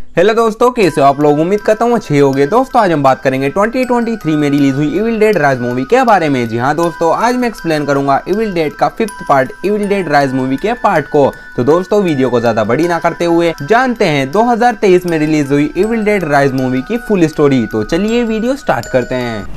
Hello दोस्तों, कैसे हो आप लोग। उम्मीद करता हूँ अच्छे होंगे। दोस्तों आज हम बात करेंगे 2023 में रिलीज हुई इविल डेड राइज मूवी के बारे में। जी हाँ दोस्तों, आज मैं एक्सप्लेन करूंगा इविल डेड का 5th part evil dead rise movie के पार्ट को। तो दोस्तों वीडियो को ज्यादा बड़ी ना करते हुए जानते हैं 2023 में रिलीज हुई इविल डेड राइज मूवी की फुल स्टोरी। तो चलिए वीडियो स्टार्ट करते हैं।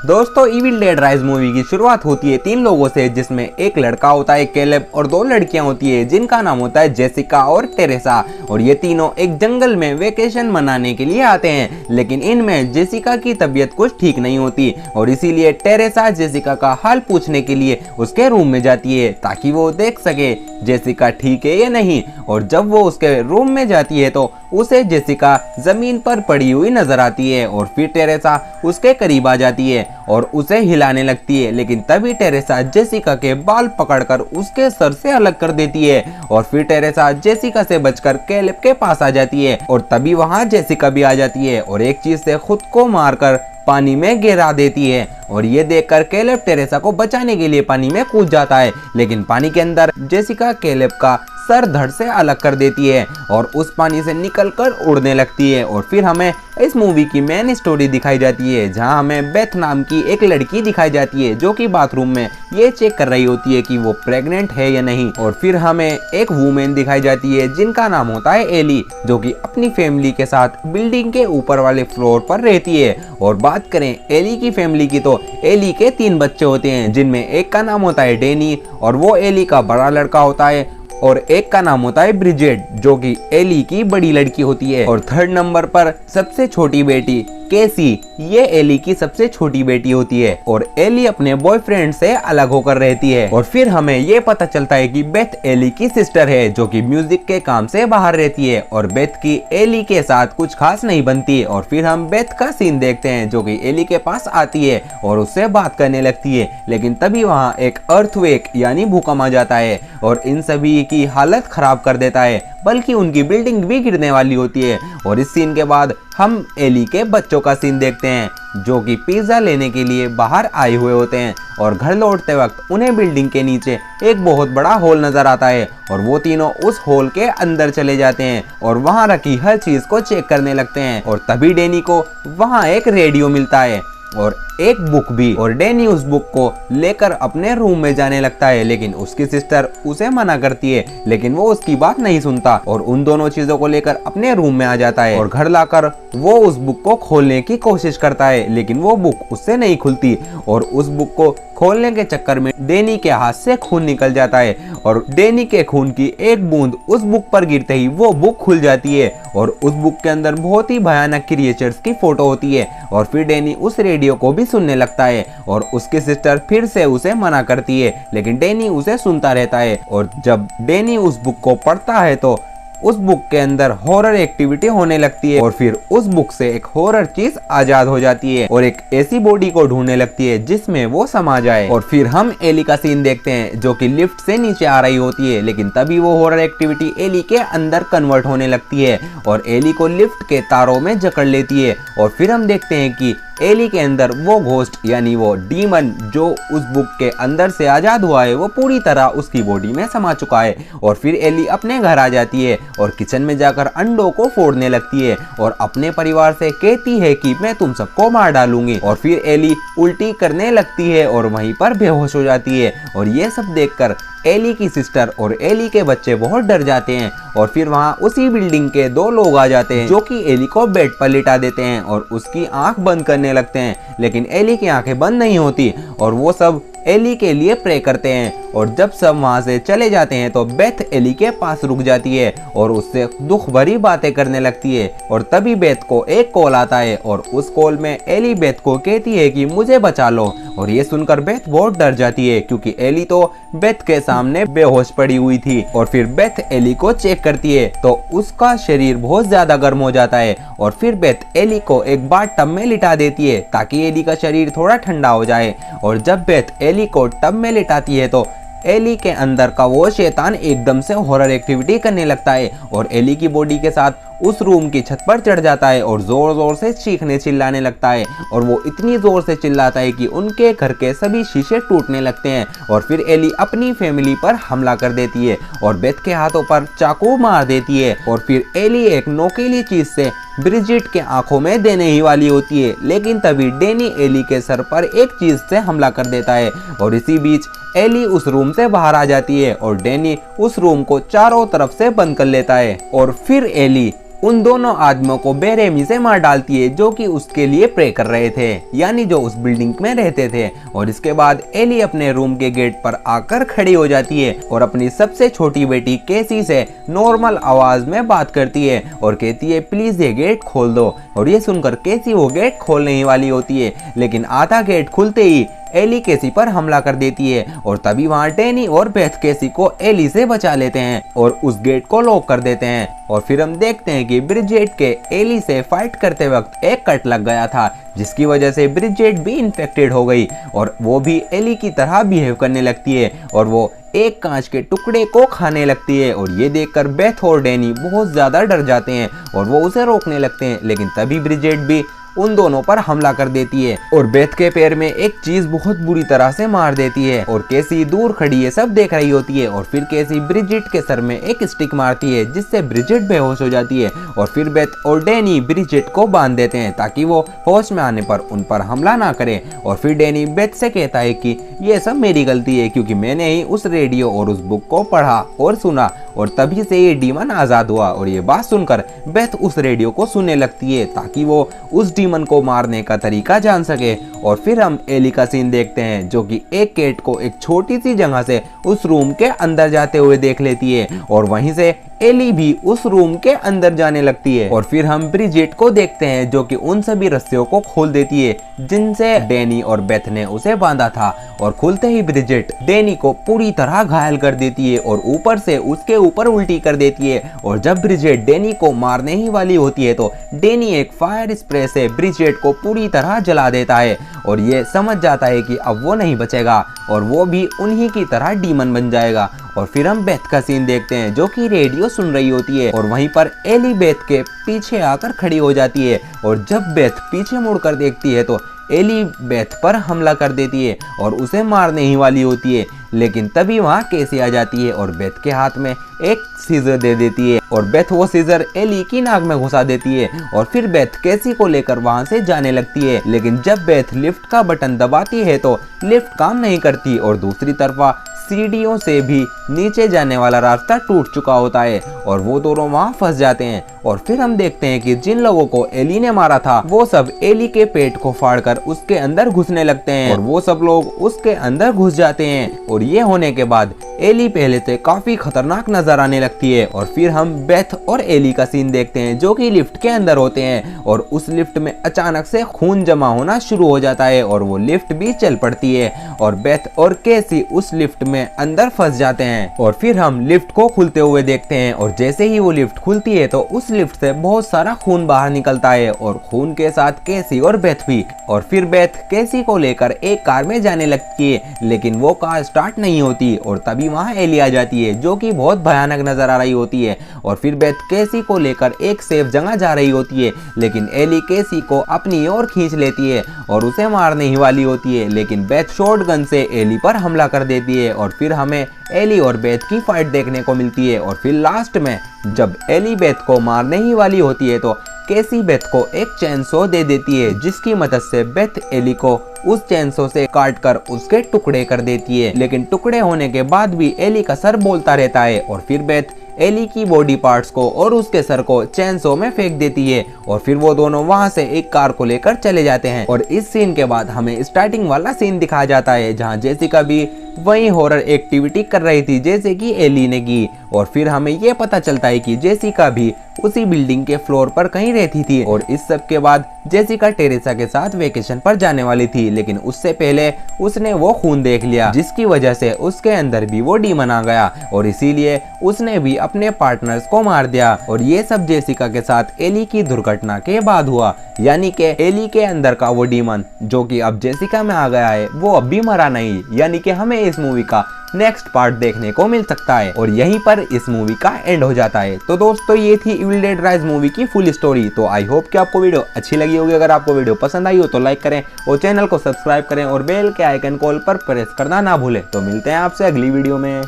दोस्तों इविल डेड राइज मूवी की शुरुआत होती है 3 लोगों से, जिसमें एक लड़का होता है कैलेब और 2 लड़कियां होती है जिनका नाम होता है जेसिका और टेरेसा। और ये तीनों एक जंगल में वेकेशन मनाने के लिए आते हैं, लेकिन इनमें जेसिका की तबीयत कुछ ठीक नहीं होती और इसीलिए टेरेसा जेसिका का हाल पूछने के लिए उसके रूम में जाती है ताकि वो देख सके जेसिका ठीक है या नहीं। और जब वो उसके रूम में जाती है तो उसे जेसिका जमीन पर पड़ी हुई नजर आती है और फिर टेरेसा उसके करीब आ जाती है और उसे हिलाने लगती है, लेकिन तभी टेरेसा जेसिका के बाल पकड़कर उसके सर से अलग कर देती है और फिर टेरेसा जेसिका से बचकर कैलेब के पास आ जाती है और तभी वहां जेसिका भी आ जाती है और एक चीज से खुद को मारकर पानी में गिरा देती है। और ये देखकर कैलेब टेरेसा को बचाने के लिए पानी में कूद जाता है, लेकिन पानी के अंदर जेसिका कैलेब का सर धड़ से अलग कर देती है और उस पानी से निकलकर उड़ने लगती है। और फिर हमें इस मूवी की मेन स्टोरी दिखाई जाती है, जहां हमें बेथ नाम की एक लड़की दिखाई जाती है जो कि बाथरूम में ये चेक कर रही होती है कि वो प्रेग्नेंट है या नहीं। और फिर हमें एक वुमेन दिखाई जाती है जिनका नाम होता है एली, जो कि अपनी फैमिली के साथ बिल्डिंग के ऊपर वाले फ्लोर पर रहती है। और बात करें एली की फैमिली की तो एली के 3 बच्चे होते हैं, जिनमें एक का नाम होता है डेनी और वो एली का बड़ा लड़का होता है और एक का नाम होता है ब्रिजेट जो कि एली की बड़ी लड़की होती है। और 3rd नंबर पर सबसे छोटी बेटी केसी, ये एली की सबसे छोटी बेटी होती है और एली अपने बॉयफ्रेंड से अलग होकर रहती है। और फिर हमें ये पता चलता है कि बेथ एली की सिस्टर है जो कि म्यूजिक के काम से बाहर रहती है और बेथ की एली के साथ कुछ खास नहीं बनती। और फिर हम बेथ का सीन देखते हैं जो कि एली के पास आती है और उससे बात करने लगती है, लेकिन तभी वहाँ एक अर्थक्वेक यानी भूकंप आ जाता है और इन सभी की हालत खराब कर देता है, बल्कि उनकी बिल्डिंग भी गिरने वाली होती है। और इस सीन के बाद हम एली के बच्चों का सीन देखते हैं जो कि पिज्जा लेने के लिए बाहर आए हुए होते हैं और घर लौटते वक्त उन्हें बिल्डिंग के नीचे एक बहुत बड़ा हॉल नजर आता है और वो तीनों उस हॉल के अंदर चले जाते हैं और वहां रखी हर चीज को चेक करने लगते हैं। और तभी डेनी को वहां एक रेडियो मिलता है और एक बुक भी, और डेनी उस बुक को लेकर अपने रूम में जाने लगता है, लेकिन उसकी सिस्टर उसे मना करती है, लेकिन वो उसकी बात नहीं सुनता और उन दोनों चीजों को लेकर अपने रूम में आ जाता है। और घर लाकर वो उस बुक को खोलने की कोशिश करता है, लेकिन वो बुक उससे नहीं खुलती और उस बुक को खोलने के चक्कर में डेनी के हाथ से खून निकल जाता है और डेनी के खून की एक बूंद उस बुक पर गिरते ही वो बुक खुल जाती है और उस बुक के अंदर बहुत ही भयानक क्रिएचर्स की फोटो होती है। और फिर डेनी उस रेडियो को भी सुनने लगता है और उसकी सिस्टर फिर से उसे मना करती है, लेकिन डेनी उसे सुनता रहता है। और जब डेनी उस बुक को पढ़ता है तो उस बुक के अंदर हॉरर एक्टिविटी होने लगती है और फिर उस बुक से एक हॉरर चीज आजाद हो जाती है और एक ऐसी बॉडी को ढूंढने लगती है जिसमें वो समा जाए। और फिर हम एली का सीन देखते हैं जो कि लिफ्ट से नीचे आ रही होती है, लेकिन तभी वो हॉरर एक्टिविटी एली के अंदर कन्वर्ट होने लगती है और एली को लिफ्ट के तारों में जकड़ लेती है। और फिर हम देखते हैं कि एली के अंदर वो घोस्ट यानी वो डीमन जो उस बुक के अंदर से आजाद हुआ है वो पूरी तरह उसकी बॉडी में समा चुका है। और फिर एली अपने घर आ जाती है और किचन में जाकर अंडों को फोड़ने लगती है और अपने परिवार से कहती है कि मैं तुम सबको मार डालूंगी। और फिर एली उल्टी करने लगती है और वहीं पर बेहोश हो जाती है और ये सब देखकर एली की सिस्टर और एली के बच्चे बहुत डर जाते हैं। और फिर वहाँ उसी बिल्डिंग के 2 लोग आ जाते हैं जो कि एली को बेड पर लिटा देते हैं और उसकी आंख बंद करने लगते हैं, लेकिन एली की आंखें बंद नहीं होती और वो सब एली के लिए प्रे करते हैं। और जब सब वहां से चले जाते हैं तो बेथ एली के पास रुक जाती है और उससे दुख भरी बातें करने लगती है। और तभी बेथ को एक कॉल आता है और उस कॉल में एली बेथ को कहती है कि मुझे बचा लो। और ये सुनकर बेथ बहुत डर जाती है क्योंकि एली तो बेथ के सामने बेहोश पड़ी हुई थी। और फिर बेथ एली को चेक करती है तो उसका शरीर बहुत ज्यादा गर्म हो जाता है और फिर बेथ एली को एक बार टब में लिटा देती है ताकि एली का शरीर थोड़ा ठंडा हो जाए। और जब बेथ एली को टब में लिटाती है तो एली के अंदर का वो शैतान एकदम से हॉरर एक्टिविटी करने लगता है और एली की बॉडी के साथ उस रूम की छत पर चढ़ जाता है और जोर जोर से चीखने चिल्लाने लगता है। और वो इतनी जोर से चिल्लाता है कि उनके घर के सभी शीशे टूटने लगते हैं। और फिर एली अपनी फैमिली पर हमला कर देती है और बेथ के हाथों पर चाकू मार देती है। और फिर एली एक नोकीली चीज से ब्रिजिट के आंखों में देने ही वाली होती है, लेकिन तभी डैनी एली के सर पर एक चीज से हमला कर देता है। और इसी बीच एली उस रूम से बाहर आ जाती है और डैनी उस रूम को चारों तरफ से बंद कर लेता है। और फिर एली उन दोनों आदमियों को बेरहमी से मार डालती है जो कि उसके लिए प्रे कर रहे थे, यानी जो उस बिल्डिंग में रहते थे। और इसके बाद एली अपने रूम के गेट पर आकर खड़ी हो जाती है और अपनी सबसे छोटी बेटी केसी से नॉर्मल आवाज में बात करती है और कहती है प्लीज ये गेट खोल दो। और ये सुनकर केसी वो गेट खोलने ही वाली होती है, लेकिन आधा गेट खुलते ही एली केसी पर हमला कर देती है। और तभी वहाँ डैनी और बेथ केसी को एली से बचा लेते हैं और उस गेट को लॉक कर देते हैं। और फिर हम देखते हैं कि ब्रिजेट के एली से फाइट करते वक्त एक कट लग गया था, जिसकी वजह से ब्रिजेट भी इन्फेक्टेड हो गई और वो भी एली की तरह बिहेव करने लगती है और वो एक कांच के टुकड़े को खाने लगती है। और ये देखकर बेथ और डैनी बहुत ज्यादा डर जाते हैं और वो उसे रोकने लगते हैं, लेकिन तभी ब्रिजेट भी उन दोनों पर हमला कर देती है और बेथ के पैर में एक चीज बहुत बुरी तरह से मार देती है। और केसी दूर खड़ी है सब देख रही होती है। और फिर केसी ब्रिजिट के सर में एक स्टिक मारती है जिससे ब्रिजिट बेहोश हो जाती है। और फिर बेथ और डैनी ब्रिजिट को बांध देते हैं ताकि वो होश में आने पर उन पर हमला ना करे। और फिर डैनी बेथ से कहता है कि ये सब मेरी गलती है क्योंकि मैंने ही उस रेडियो और उस बुक को पढ़ा और सुना और तभी से ये डीमन आजाद हुआ। और ये बात सुनकर बेथ उस रेडियो को सुनने लगती है ताकि वो उस डीमन को मारने का तरीका जान सके। और फिर हम एली का सीन देखते हैं जो कि एक कैट को एक छोटी सी जगह से उस रूम के अंदर जाते हुए देख लेती है और वहीं से एली भी उस रूम के अंदर जाने लगती है। और फिर हम ब्रिजेट को देखते हैं जो कि उन सभी रस्सियों को खोल देती है जिनसे डैनी और बेथ ने उसे बांधा था। और खुलते ही ब्रिजेट डैनी को पूरी तरह घायल कर देती है और ऊपर से उसके ऊपर उल्टी कर देती है। और जब ब्रिजेट डैनी को मारने ही वाली होती है तो डैनी एक फायर स्प्रे से ब्रिजेट को पूरी तरह जला देता है और ये समझ जाता है कि अब वो नहीं बचेगा और वो भी उन्हीं की तरह डीमन बन जाएगा। और फिर हम बेथ का सीन देखते हैं जो कि रेडियो सुन रही होती है और वहीं पर एली बेथ के पीछे आकर खड़ी हो जाती है। और जब बेथ पीछे मुड़कर देखती है तो एली बेथ पर हमला कर देती है और उसे मारने ही वाली होती है, लेकिन तभी वहाँ केसी आ जाती है और बेथ के हाथ में एक सीजर दे देती है और बेथ वो सीजर एली की नाक में घुसा देती है। और फिर बेथ केसी को लेकर वहाँ से जाने लगती है, लेकिन जब बेथ लिफ्ट का बटन दबाती है तो लिफ्ट काम नहीं करती और दूसरी तरफा सीढ़ियों से भी नीचे जाने वाला रास्ता टूट चुका होता है और वो दोनों वहाँ फंस जाते हैं। और फिर हम देखते हैं कि जिन लोगों को एली ने मारा था वो सब एली के पेट को फाड़कर उसके अंदर घुसने लगते हैं और वो सब लोग उसके अंदर घुस जाते हैं। और ये होने के बाद एली पहले से काफी खतरनाक नजर आने लगती है। और फिर हम बेथ और एली का सीन देखते हैं जो कि लिफ्ट के अंदर होते हैं और उस लिफ्ट में अचानक से खून जमा होना शुरू हो जाता है और वो लिफ्ट भी चल पड़ती है और बेथ और केसी उस लिफ्ट में अंदर फंस जाते हैं। और फिर हम लिफ्ट को खुलते हुए देखते हैं और जैसे ही वो लिफ्ट खुलती है तो उस लिफ्ट से बहुत सारा खून बाहर निकलता है और खून के साथ केसी और बेथ भी। और फिर बेथ केसी को लेकर एक कार में जाने लगती है, लेकिन वो कार स्टार्ट नहीं होती और तभी वहाँ एली आ जाती है जो कि बहुत भयानक नजर आ रही होती है। और फिर बेथ केसी को लेकर एक सेफ जगह जा रही होती है, लेकिन एली केसी को अपनी ओर खींच लेती है और उसे मारने ही वाली होती है, लेकिन बेथ शॉटगन से एली पर हमला कर देती है। और फिर हमें एली और बेथ की फाइट देखने को मिलती है। और फिर लास्ट में जब एली बेथ को मारने ही वाली होती है तो केसी बेथ को एक चैनसो दे देती है जिसकी मदद से बेथ एली को उस चैनसो से काटकर उसके टुकड़े कर देती है, लेकिन टुकड़े होने के बाद भी एली का सर बोलता रहता है। और फिर बेथ एली की बॉडी पार्ट्स को और उसके सर को चैनसो में फेंक देती है और फिर वो दोनों वहां से एक कार को लेकर चले जाते हैं। और इस सीन के बाद हमें स्टार्टिंग वाला सीन दिखाया जाता है जहां जेसिका भी वही हॉरर एक्टिविटी कर रही थी जैसे कि एली ने की। और फिर हमें ये पता चलता है कि जेसिका भी उसी बिल्डिंग के फ्लोर पर कहीं रहती थी और इस सब के बाद जेसिका टेरेसा के साथ वेकेशन पर जाने वाली थी, लेकिन उससे पहले उसने वो खून देख लिया जिसकी वजह से उसके अंदर भी वो डीमन आ गया और इसीलिए उसने भी अपने पार्टनर्स को मार दिया। और ये सब जेसिका के साथ एली की दुर्घटना के बाद हुआ, यानी कि एली के अंदर का वो डीमन जो कि अब जेसिका में आ गया है वो अब भी मरा नहीं, यानी कि हमें इस मूवी का नेक्स्ट पार्ट देखने को मिल सकता है और यहीं पर इस मूवी का एंड हो जाता है। तो दोस्तों ये थी इविल डेड राइज मूवी की फुल स्टोरी। तो आई होप कि आपको वीडियो अच्छी लगी होगी। अगर आपको वीडियो पसंद आई हो तो लाइक करें और चैनल को सब्सक्राइब करें और बेल के आइकन कॉल पर प्रेस करना ना भूलें। तो मिलते हैं आपसे अगली वीडियो में।